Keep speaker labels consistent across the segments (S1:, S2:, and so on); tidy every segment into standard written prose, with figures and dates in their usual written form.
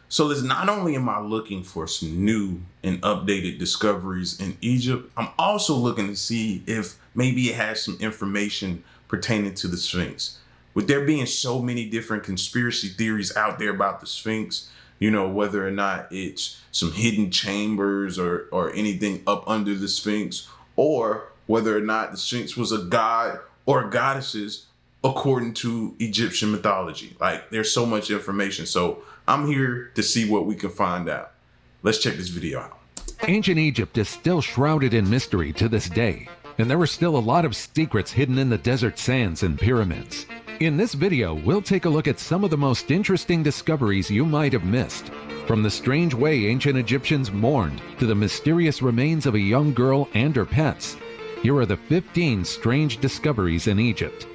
S1: So it's not only am I looking for some new and updated discoveries in Egypt, I'm also looking to see if maybe it has some information pertaining to the Sphinx. With there being so many different conspiracy theories out there about the Sphinx, you know, whether or not it's some hidden chambers or anything up under the Sphinx, or whether or not the Sphinx was a god or goddesses according to Egyptian mythology. Like, there's so much information. So I'm here to see what we can find out. Let's check this video out.
S2: Ancient Egypt is still shrouded in mystery to this day, and there are still a lot of secrets hidden in the desert sands and pyramids. In this video, we'll take a look at some of the most interesting discoveries you might have missed. From the strange way ancient Egyptians mourned to the mysterious remains of a young girl and her pets, here are the 15 strange discoveries in Egypt.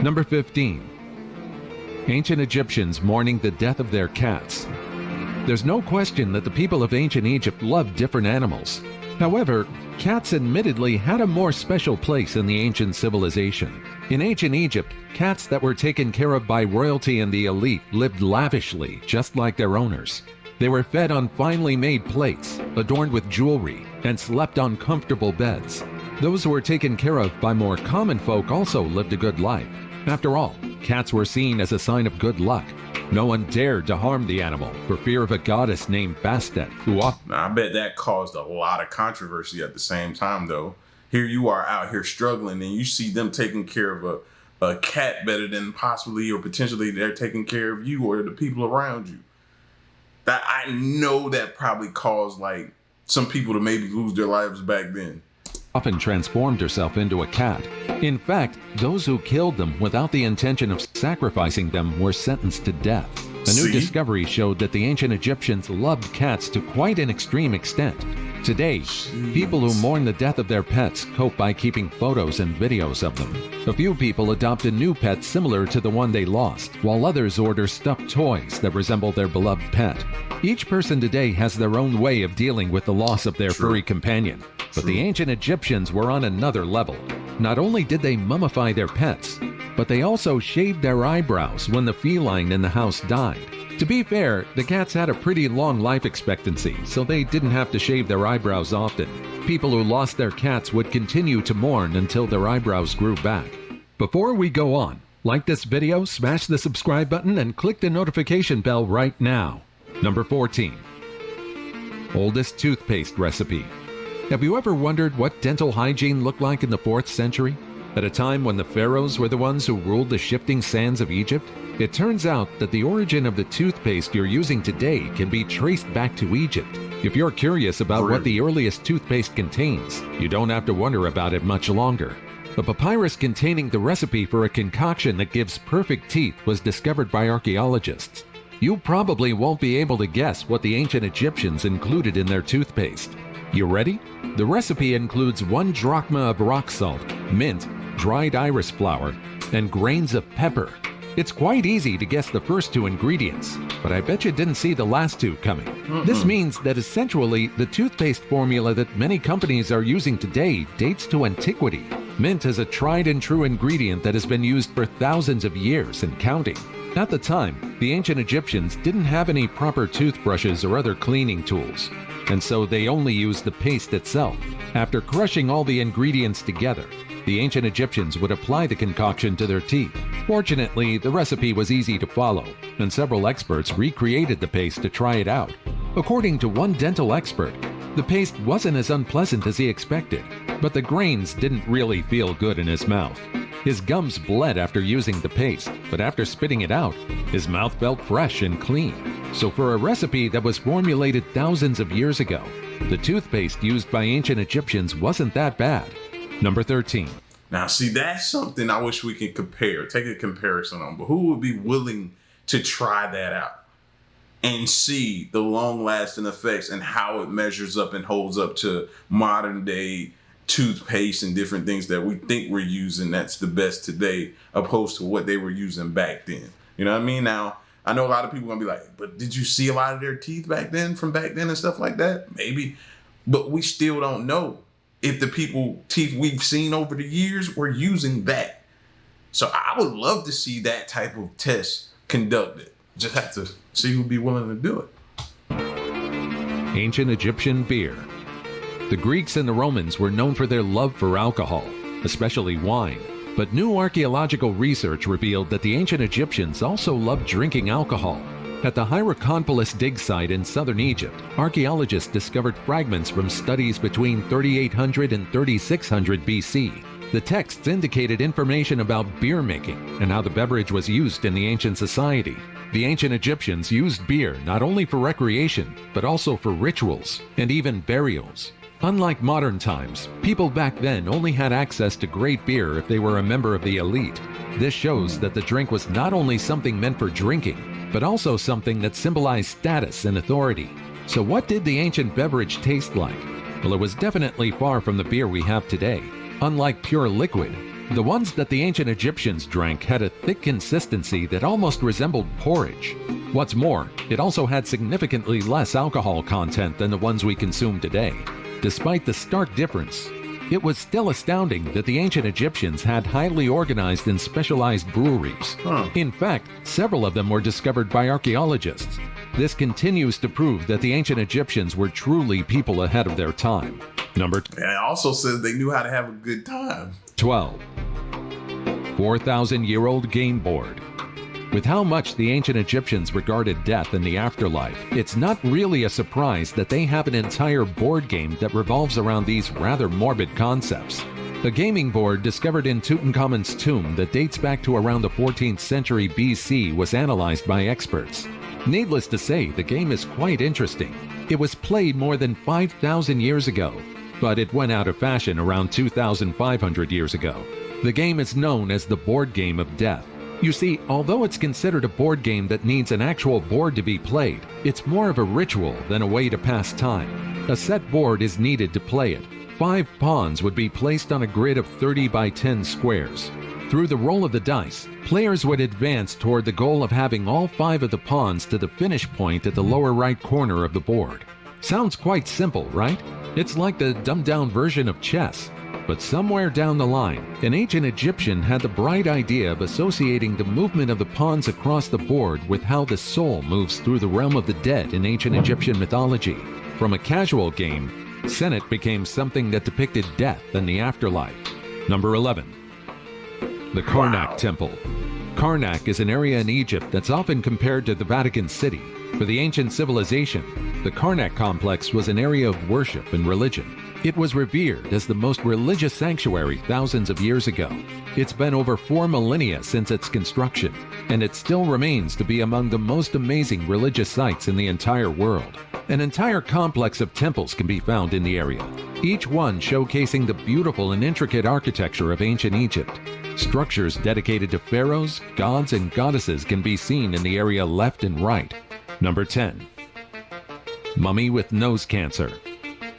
S2: Number 15. Ancient Egyptians mourning the death of their cats. There's no question that the people of ancient Egypt loved different animals. However, cats admittedly had a more special place in the ancient civilization. In ancient Egypt, cats that were taken care of by royalty and the elite lived lavishly, just like their owners. They were fed on finely made plates, adorned with jewelry, and slept on comfortable beds. Those who were taken care of by more common folk also lived a good life. After all, cats were seen as a sign of good luck. No one dared to harm the animal for fear of a goddess named Bastet, who often...
S1: Now, I bet that caused a lot of controversy at the same time, though. Here you are out here struggling, and you see them taking care of a cat better than possibly or potentially they're taking care of you or the people around you. That I know that probably caused like some people to maybe lose their lives back then.
S2: Often transformed herself into a cat. In fact, those who killed them without the intention of sacrificing them were sentenced to death. A new discovery showed that the ancient Egyptians loved cats to quite an extreme extent. Today, people who mourn the death of their pets cope by keeping photos and videos of them. A few people adopt a new pet similar to the one they lost, while others order stuffed toys that resemble their beloved pet. Each person today has their own way of dealing with the loss of their furry companion. But the ancient Egyptians were on another level. Not only did they mummify their pets, but they also shaved their eyebrows when the feline in the house died. To be fair, the cats had a pretty long life expectancy, so they didn't have to shave their eyebrows often. People who lost their cats would continue to mourn until their eyebrows grew back. Before we go on, like this video, smash the subscribe button, and click the notification bell right now. Number 14. Oldest toothpaste recipe. Have you ever wondered what dental hygiene looked like in the 4th century? At a time when the pharaohs were the ones who ruled the shifting sands of Egypt? It turns out that the origin of the toothpaste you're using today can be traced back to Egypt. If you're curious about what the earliest toothpaste contains, you don't have to wonder about it much longer. A papyrus containing the recipe for a concoction that gives perfect teeth was discovered by archaeologists. You probably won't be able to guess what the ancient Egyptians included in their toothpaste. You ready? The recipe includes 1 drachma of rock salt, mint, dried iris flower, and grains of pepper. It's quite easy to guess the first 2 ingredients, but I bet you didn't see the last 2 coming. This means that essentially the toothpaste formula that many companies are using today dates to antiquity. Mint is a tried and true ingredient that has been used for thousands of years and counting. At the time, the ancient Egyptians didn't have any proper toothbrushes or other cleaning tools, and so they only used the paste itself. After crushing all the ingredients together, the ancient Egyptians would apply the concoction to their teeth. Fortunately, the recipe was easy to follow, and several experts recreated the paste to try it out. According to one dental expert, the paste wasn't as unpleasant as he expected, but the grains didn't really feel good in his mouth. His gums bled after using the paste, but after spitting it out, his mouth felt fresh and clean. So for a recipe that was formulated thousands of years ago, the toothpaste used by ancient Egyptians wasn't that bad. Number 13.
S1: Now, see, that's something I wish we could compare, take a comparison on, but who would be willing to try that out and see the long-lasting effects and how it measures up and holds up to modern day toothpaste and different things that we think we're using that's the best today opposed to what they were using back then. You know what I mean? Now, I know a lot of people are gonna be like, but did you see a lot of their teeth back then from back then and stuff like that? Maybe, but we still don't know if the people teeth we've seen over the years were using that. So I would love to see that type of test conduct it. Just have to see who'd be willing to do it.
S2: Ancient Egyptian beer. The Greeks and the Romans were known for their love for alcohol, especially wine. But new archaeological research revealed that the ancient Egyptians also loved drinking alcohol. At the Hierakonpolis dig site in southern Egypt, archaeologists discovered fragments from studies between 3800 and 3600 BC. The texts indicated information about beer making and how the beverage was used in the ancient society. The ancient Egyptians used beer not only for recreation, but also for rituals and even burials. Unlike modern times, people back then only had access to great beer if they were a member of the elite. This shows that the drink was not only something meant for drinking, but also something that symbolized status and authority. So what did the ancient beverage taste like? Well, it was definitely far from the beer we have today. Unlike pure liquid, the ones that the ancient Egyptians drank had a thick consistency that almost resembled porridge. What's more, it also had significantly less alcohol content than the ones we consume today. Despite the stark difference, it was still astounding that the ancient Egyptians had highly organized and specialized breweries. In fact, several of them were discovered by archaeologists. This continues to prove that the ancient Egyptians were truly people ahead of their time. Number 2.
S1: And it also says they knew how to have a good time.
S2: 12. 4,000-year-old game board. With how much the ancient Egyptians regarded death and the afterlife, it's not really a surprise that they have an entire board game that revolves around these rather morbid concepts. A gaming board discovered in Tutankhamun's tomb that dates back to around the 14th century BC was analyzed by experts. Needless to say, the game is quite interesting. It was played more than 5,000 years ago, but it went out of fashion around 2,500 years ago. The game is known as the board game of death. You see, although it's considered a board game that needs an actual board to be played, it's more of a ritual than a way to pass time. A set board is needed to play it. 5 pawns would be placed on a grid of 30 by 10 squares. Through the roll of the dice, players would advance toward the goal of having all 5 of the pawns to the finish point at the lower right corner of the board. Sounds quite simple, right? It's like the dumbed-down version of chess. But somewhere down the line, an ancient Egyptian had the bright idea of associating the movement of the pawns across the board with how the soul moves through the realm of the dead in ancient Egyptian mythology. From a casual game, Senet became something that depicted death and the afterlife. Number 11. The Karnak Temple. Karnak is an area in Egypt that's often compared to the Vatican City. For the ancient civilization, the Karnak complex was an area of worship and religion. It was revered as the most religious sanctuary thousands of years ago. It's been over 4 millennia since its construction, and it still remains to be among the most amazing religious sites in the entire world. An entire complex of temples can be found in the area, each one showcasing the beautiful and intricate architecture of ancient Egypt. Structures dedicated to pharaohs, gods, and goddesses can be seen in the area left and right. Number 10. Mummy with nose cancer.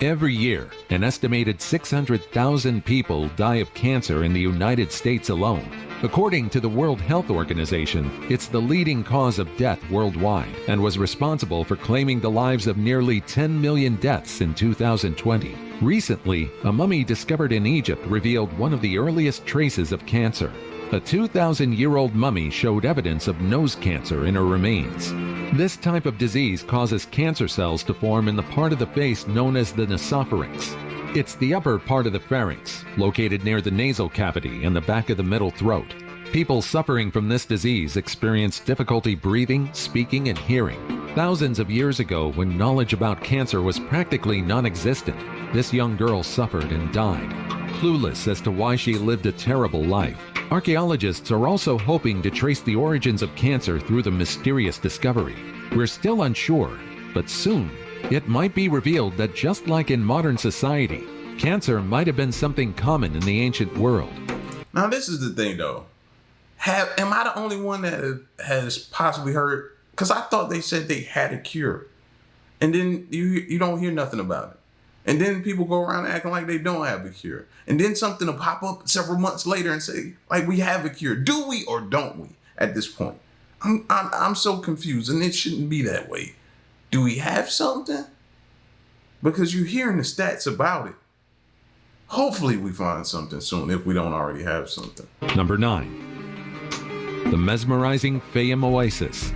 S2: Every year, an estimated 600,000 people die of cancer in the United States alone. According to the World Health Organization, it's the leading cause of death worldwide and was responsible for claiming the lives of nearly 10 million deaths in 2020. Recently, a mummy discovered in Egypt revealed one of the earliest traces of cancer. A 2,000-year-old mummy showed evidence of nose cancer in her remains. This type of disease causes cancer cells to form in the part of the face known as the nasopharynx. It's the upper part of the pharynx, located near the nasal cavity and the back of the middle throat. People suffering from this disease experience difficulty breathing, speaking, and hearing. Thousands of years ago, when knowledge about cancer was practically non-existent, this young girl suffered and died. Clueless as to why she lived a terrible life, archaeologists are also hoping to trace the origins of cancer through the mysterious discovery. We're still unsure, but soon it might be revealed that just like in modern society, cancer might have been something common in the ancient world.
S1: Now, this is the thing, though. Am I the only one that has possibly heard? Because I thought they said they had a cure, and then you don't hear nothing about it. And then people go around acting like they don't have a cure. And then something will pop up several months later and say, like, we have a cure. Do we or don't we at this point? I'm so confused, and it shouldn't be that way. Do we have something? Because you're hearing the stats about it. Hopefully we find something soon if we don't already have something.
S2: Number 9. The mesmerizing Faiyum Oasis.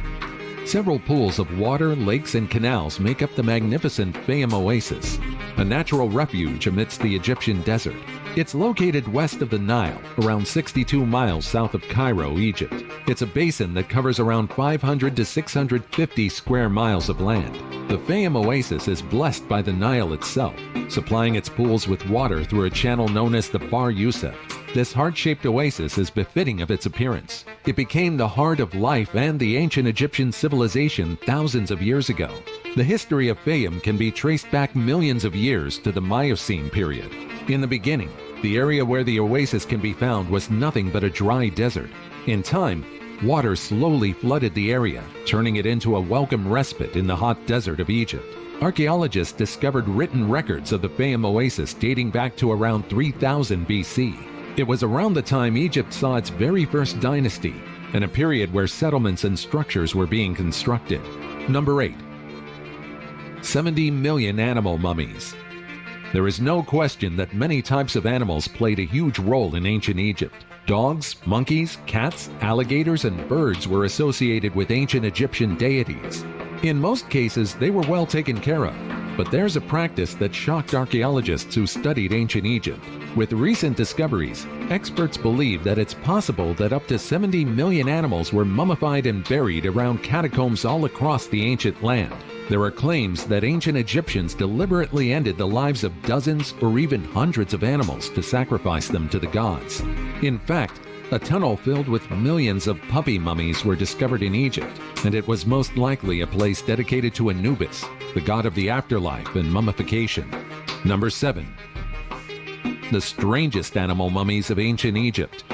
S2: Several pools of water, lakes, and canals make up the magnificent Faiyum Oasis, a natural refuge amidst the Egyptian desert. It's located west of the Nile, around 62 miles south of Cairo, Egypt. It's a basin that covers around 500 to 650 square miles of land. The Faiyum Oasis is blessed by the Nile itself, supplying its pools with water through a channel known as the Bahr Yusuf. This heart-shaped oasis is befitting of its appearance. It became the heart of life and the ancient Egyptian civilization thousands of years ago. The history of Faiyum can be traced back millions of years to the Miocene period. In the beginning, the area where the oasis can be found was nothing but a dry desert. In time, water slowly flooded the area, turning it into a welcome respite in the hot desert of Egypt. Archaeologists discovered written records of the Faiyum Oasis dating back to around 3000 BC. It was around the time Egypt saw its very first dynasty, and a period where settlements and structures were being constructed. Number 8. 70 million animal mummies. There is no question that many types of animals played a huge role in ancient Egypt. Dogs, monkeys, cats, alligators, and birds were associated with ancient Egyptian deities. In most cases, they were well taken care of, but there's a practice that shocked archaeologists who studied ancient Egypt. With recent discoveries, experts believe that it's possible that up to 70 million animals were mummified and buried around catacombs all across the ancient land. There are claims that ancient Egyptians deliberately ended the lives of dozens or even hundreds of animals to sacrifice them to the gods. In fact, a tunnel filled with millions of puppy mummies were discovered in Egypt, and it was most likely a place dedicated to Anubis, the god of the afterlife and mummification. Number 7. The strangest animal mummies of ancient Egypt.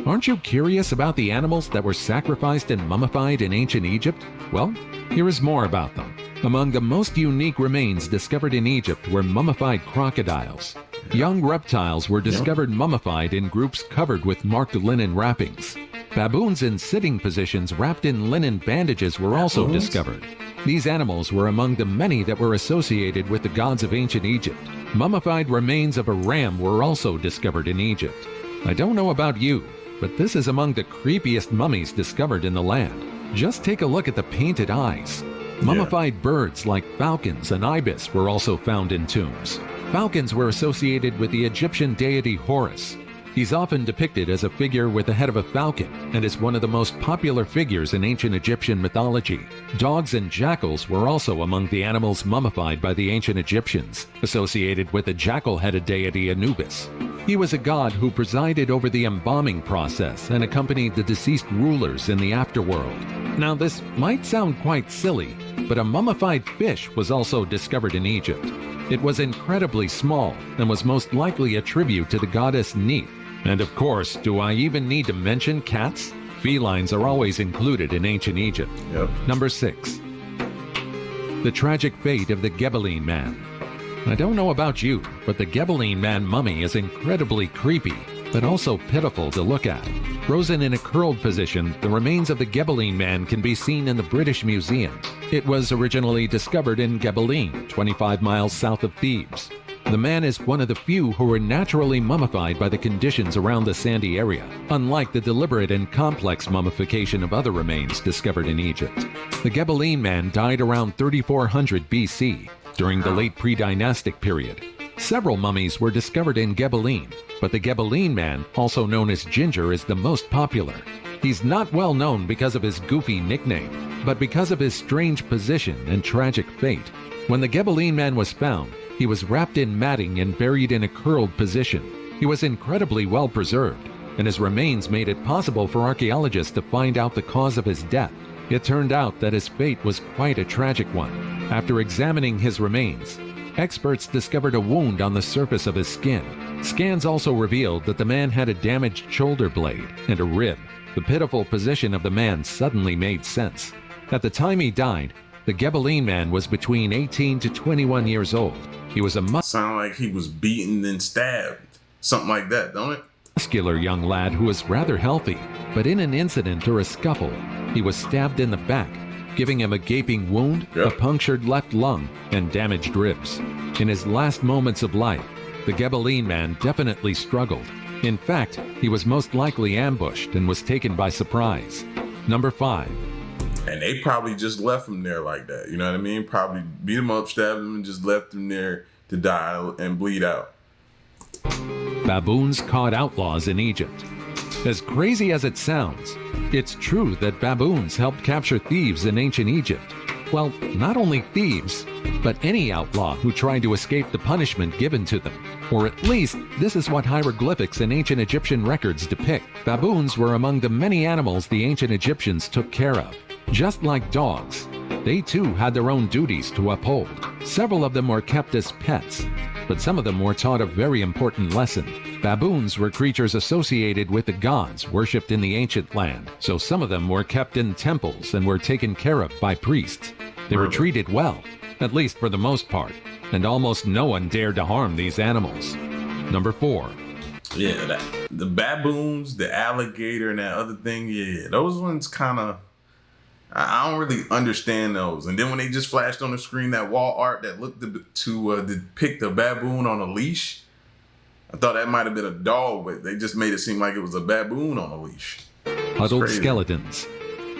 S2: Aren't you curious about the animals that were sacrificed and mummified in ancient Egypt? Well, here is more about them. Among the most unique remains discovered in Egypt were mummified crocodiles. Young reptiles were discovered mummified in groups covered with marked linen wrappings. Baboons in sitting positions wrapped in linen bandages were also discovered. These animals were among the many that were associated with the gods of ancient Egypt. Mummified remains of a ram were also discovered in Egypt. I don't know about you, but this is among the creepiest mummies discovered in the land. Just take a look at the painted eyes. Mummified birds like falcons and ibis were also found in tombs. Falcons were associated with the Egyptian deity Horus. He's often depicted as a figure with the head of a falcon and is one of the most popular figures in ancient Egyptian mythology. Dogs and jackals were also among the animals mummified by the ancient Egyptians, associated with the jackal-headed deity Anubis. He was a god who presided over the embalming process and accompanied the deceased rulers in the afterworld. Now, this might sound quite silly, but a mummified fish was also discovered in Egypt. It was incredibly small and was most likely a tribute to the goddess Neith. And of course, do I even need to mention cats? Felines are always included in ancient Egypt. Number 6. The tragic fate of the Gebelein Man. I don't know about you, but the Gebelein Man mummy is incredibly creepy, but also pitiful to look at. Frozen in a curled position, the remains of the Gebelein Man can be seen in the British Museum. It was originally discovered in Gebelein, 25 miles south of Thebes. The man is one of the few who were naturally mummified by the conditions around the sandy area, unlike the deliberate and complex mummification of other remains discovered in Egypt. The Gebelein Man died around 3400 BC, during the late pre-dynastic period. Several mummies were discovered in Gebelein, but the Gebelein Man, also known as Ginger, is the most popular. He's not well known because of his goofy nickname, but because of his strange position and tragic fate. When the Gebelein Man was found, he was wrapped in matting and buried in a curled position. He was incredibly well preserved, and his remains made it possible for archaeologists to find out the cause of his death. It turned out that his fate was quite a tragic one. After examining his remains, experts discovered a wound on the surface of his skin. Scans also revealed that the man had a damaged shoulder blade and a rib. The pitiful position of the man suddenly made sense. At the time he died, the Gebelein Man was between 18 to 21 years old. He was a
S1: Sound like he was beaten and stabbed. Something like that, don't it?
S2: muscular young lad who was rather healthy, but in an incident or a scuffle, he was stabbed in the back, giving him a gaping wound, a punctured left lung, and damaged ribs. In his last moments of life, the Gebelein Man definitely struggled. In fact, he was most likely ambushed and was taken by surprise. Number 5.
S1: And they probably just left him there like that. You know what I mean? Probably beat him up, stabbed him, and just left him there to die and bleed out.
S2: Baboons caught outlaws in Egypt. As crazy as it sounds, it's true that baboons helped capture thieves in ancient Egypt. Well, not only thieves, but any outlaw who tried to escape the punishment given to them. Or at least, this is what hieroglyphics in ancient Egyptian records depict. Baboons were among the many animals the ancient Egyptians took care of. Just like dogs, they too had their own duties to uphold. Several of them were kept as pets, but some of them were taught a very important lesson. Baboons were creatures associated with the gods worshipped in the ancient land, so some of them were kept in temples and were taken care of by priests. They were treated well, at least for the most part, and almost no one dared to harm these animals. Number 4.
S1: Yeah, the baboons, the alligator, and that other thing, yeah, those ones kind of, I don't really understand those. And then when they just flashed on the screen that wall art that looked to depict a baboon on a leash, I thought that might have been a dog, but they just made it seem like it was a baboon on a leash.
S2: Huddled skeletons.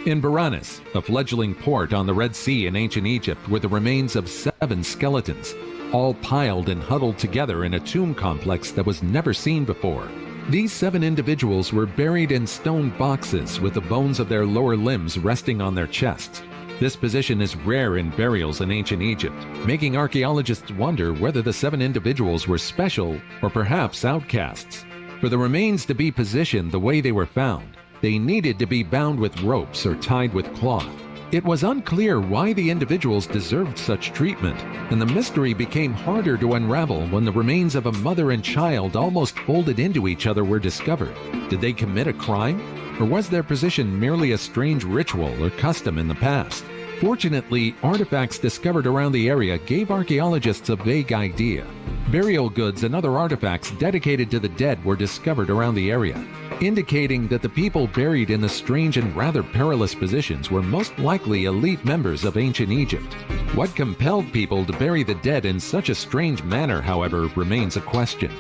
S2: In Varanus, a fledgling port on the Red Sea in ancient Egypt, were the remains of 7 skeletons, all piled and huddled together in a tomb complex that was never seen before. These 7 individuals were buried in stone boxes with the bones of their lower limbs resting on their chests. This position is rare in burials in ancient Egypt, making archaeologists wonder whether the 7 individuals were special or perhaps outcasts. For the remains to be positioned the way they were found, they needed to be bound with ropes or tied with cloth. It was unclear why the individuals deserved such treatment, and the mystery became harder to unravel when the remains of a mother and child almost folded into each other were discovered. Did they commit a crime? Or was their position merely a strange ritual or custom in the past? Fortunately, artifacts discovered around the area gave archaeologists a vague idea. Burial goods and other artifacts dedicated to the dead were discovered around the area, indicating that the people buried in the strange and rather perilous positions were most likely elite members of ancient Egypt. What compelled people to bury the dead in such a strange manner, however, remains a question.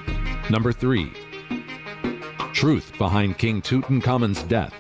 S2: Number 3. Truth behind King Tutankhamun's death.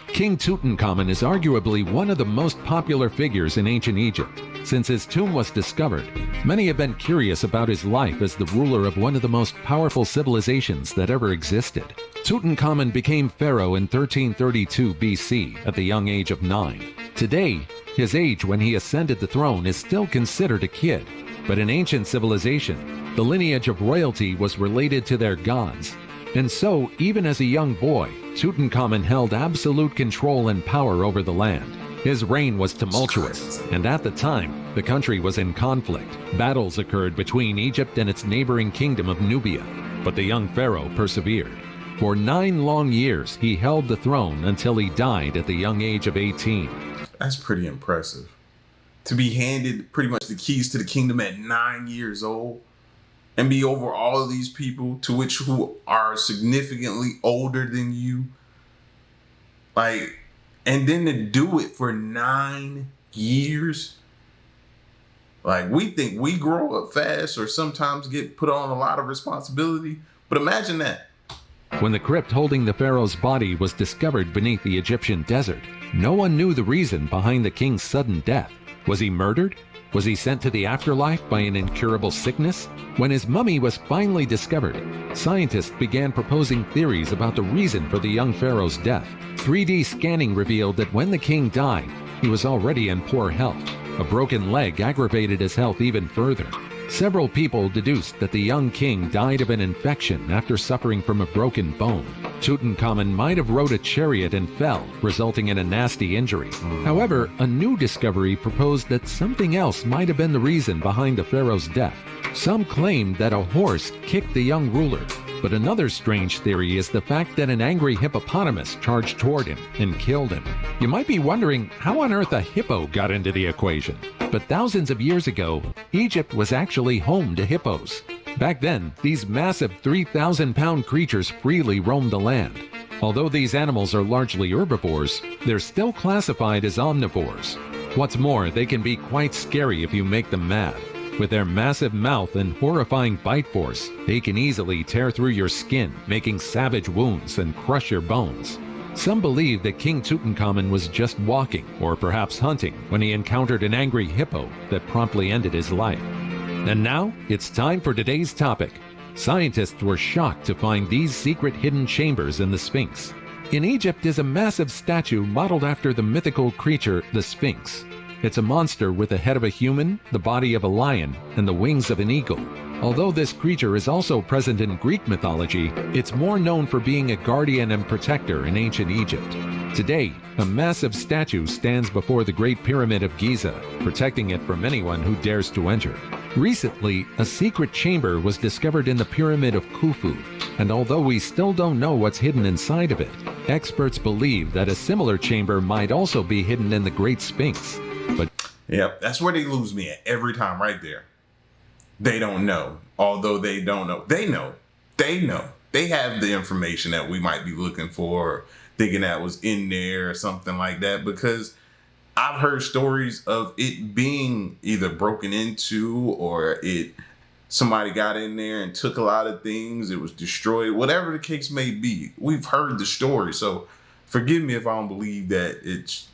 S2: King Tutankhamun is arguably one of the most popular figures in ancient Egypt. Since his tomb was discovered, many have been curious about his life as the ruler of one of the most powerful civilizations that ever existed. Tutankhamun became pharaoh in 1332 BC at the young age of 9. Today, his age when he ascended the throne is still considered a kid, but in ancient civilization, the lineage of royalty was related to their gods. And so, even as a young boy, Tutankhamun held absolute control and power over the land. His reign was tumultuous, and at the time, the country was in conflict. Battles occurred between Egypt and its neighboring kingdom of Nubia, but the young pharaoh persevered. For 9 long years, he held the throne until he died at the young age of 18.
S1: That's pretty impressive. To be handed pretty much the keys to the kingdom at 9 years old and be over all of these people who are significantly older than you. And then to do it for 9 years. We think we grow up fast or sometimes get put on a lot of responsibility, but imagine that.
S2: When the crypt holding the pharaoh's body was discovered beneath the Egyptian desert, no one knew the reason behind the king's sudden death. Was he murdered? Was he sent to the afterlife by an incurable sickness? When his mummy was finally discovered, scientists began proposing theories about the reason for the young pharaoh's death. 3D scanning revealed that when the king died, he was already in poor health. A broken leg aggravated his health even further. Several people deduced that the young king died of an infection after suffering from a broken bone. Tutankhamun might have rode a chariot and fell, resulting in a nasty injury. However, a new discovery proposed that something else might have been the reason behind the pharaoh's death. Some claimed that a horse kicked the young ruler, but another strange theory is the fact that an angry hippopotamus charged toward him and killed him. You might be wondering how on earth a hippo got into the equation. But thousands of years ago, Egypt was actually home to hippos. Back then, these massive 3,000-pound creatures freely roamed the land. Although these animals are largely herbivores, they're still classified as omnivores. What's more, they can be quite scary if you make them mad. With their massive mouth and horrifying bite force, they can easily tear through your skin, making savage wounds and crush your bones. Some believe that King Tutankhamun was just walking, or perhaps hunting, when he encountered an angry hippo that promptly ended his life. And now, it's time for today's topic. Scientists were shocked to find these secret hidden chambers in the Sphinx. In Egypt is a massive statue modeled after the mythical creature, the Sphinx. It's a monster with the head of a human, the body of a lion, and the wings of an eagle. Although this creature is also present in Greek mythology, it's more known for being a guardian and protector in ancient Egypt. Today, a massive statue stands before the Great Pyramid of Giza, protecting it from anyone who dares to enter. Recently, a secret chamber was discovered in the Pyramid of Khufu, and although we still don't know what's hidden inside of it, experts believe that a similar chamber might also be hidden in the Great Sphinx. But
S1: yep, that's where they lose me at every time right there. They don't know. Although they don't know. They know. They know. They have the information that we might be looking for, thinking that was in there or something like that, because I've heard stories of it being either broken into or somebody got in there and took a lot of things. It was destroyed, whatever the case may be. We've heard the story. So forgive me if I don't believe that it's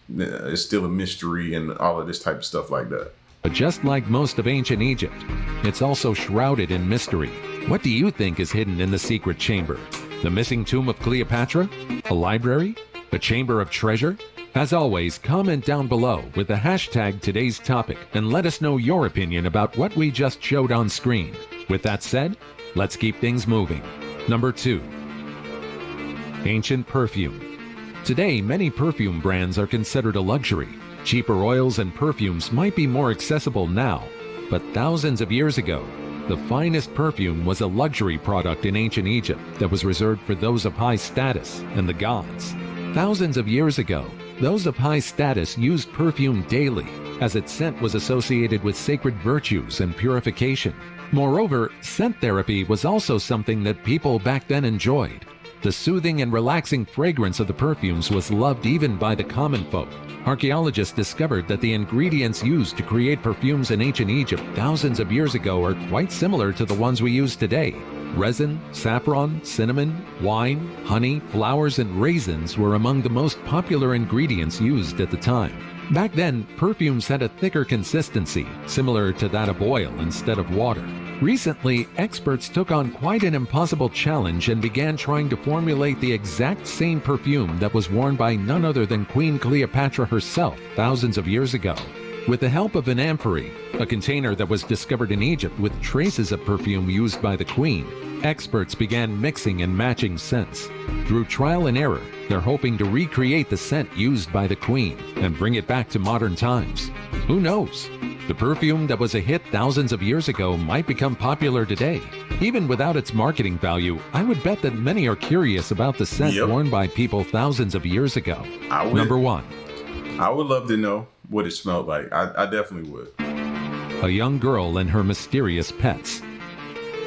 S1: still a mystery and all of this type of stuff like that.
S2: just like most of ancient Egypt, it's also shrouded in mystery. What do you think is hidden in the secret chamber? The missing tomb of Cleopatra? A library? A chamber of treasure? As always, comment down below with the hashtag today's topic and let us know your opinion about what we just showed on screen. With that said, let's keep things moving. Number 2. Ancient perfume. Today, many perfume brands are considered a luxury. Cheaper oils and perfumes might be more accessible now, but thousands of years ago, the finest perfume was a luxury product in ancient Egypt that was reserved for those of high status and the gods. Thousands of years ago, those of high status used perfume daily, as its scent was associated with sacred virtues and purification. Moreover, scent therapy was also something that people back then enjoyed. The soothing and relaxing fragrance of the perfumes was loved even by the common folk. Archaeologists discovered that the ingredients used to create perfumes in ancient Egypt thousands of years ago are quite similar to the ones we use today. Resin, saffron, cinnamon, wine, honey, flowers, and raisins were among the most popular ingredients used at the time. Back then, perfumes had a thicker consistency, similar to that of oil instead of water. Recently, experts took on quite an impossible challenge and began trying to formulate the exact same perfume that was worn by none other than Queen Cleopatra herself thousands of years ago. With the help of an amphory, a container that was discovered in Egypt with traces of perfume used by the queen, experts began mixing and matching scents. Through trial and error, they're hoping to recreate the scent used by the queen and bring it back to modern times. Who knows? The perfume that was a hit thousands of years ago might become popular today. Even without its marketing value, I would bet that many are curious about the scent worn by people thousands of years ago. Number 1.
S1: I would love to know what it smelled like. I definitely would.
S2: A young girl and her mysterious pets.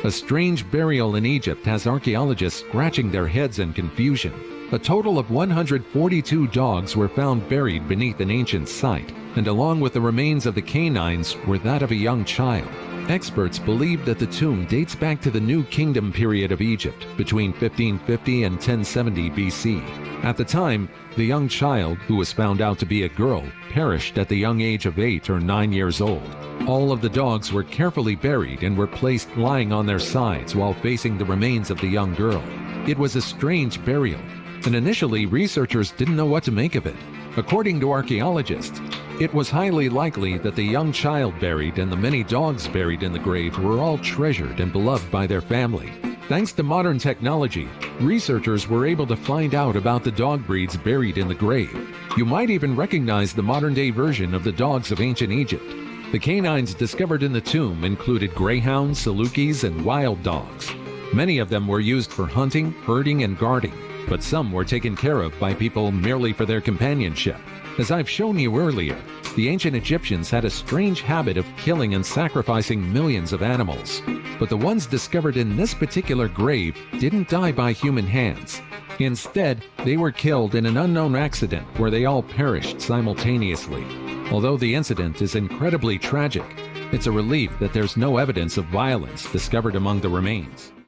S2: A strange burial in Egypt has archaeologists scratching their heads in confusion. A total of 142 dogs were found buried beneath an ancient site, and along with the remains of the canines were that of a young child. Experts believe that the tomb dates back to the New Kingdom period of Egypt, between 1550 and 1070 BC. At the time, the young child, who was found out to be a girl, perished at the young age of 8 or 9 years old. All of the dogs were carefully buried and were placed lying on their sides while facing the remains of the young girl. It was a strange burial, and initially researchers didn't know what to make of it. According to archaeologists, it was highly likely that the young child buried and the many dogs buried in the grave were all treasured and beloved by their family. Thanks to modern technology, researchers were able to find out about the dog breeds buried in the grave. You might even recognize the modern-day version of the dogs of ancient Egypt. The canines discovered in the tomb included greyhounds, salukis, and wild dogs. Many of them were used for hunting, herding, and guarding, but some were taken care of by people merely for their companionship. As I've shown you earlier, the ancient Egyptians had a strange habit of killing and sacrificing millions of animals. But the ones discovered in this particular grave didn't die by human hands. Instead, they were killed in an unknown accident where they all perished simultaneously. Although the incident is incredibly tragic, It's a relief that there's no evidence of violence discovered among the remains.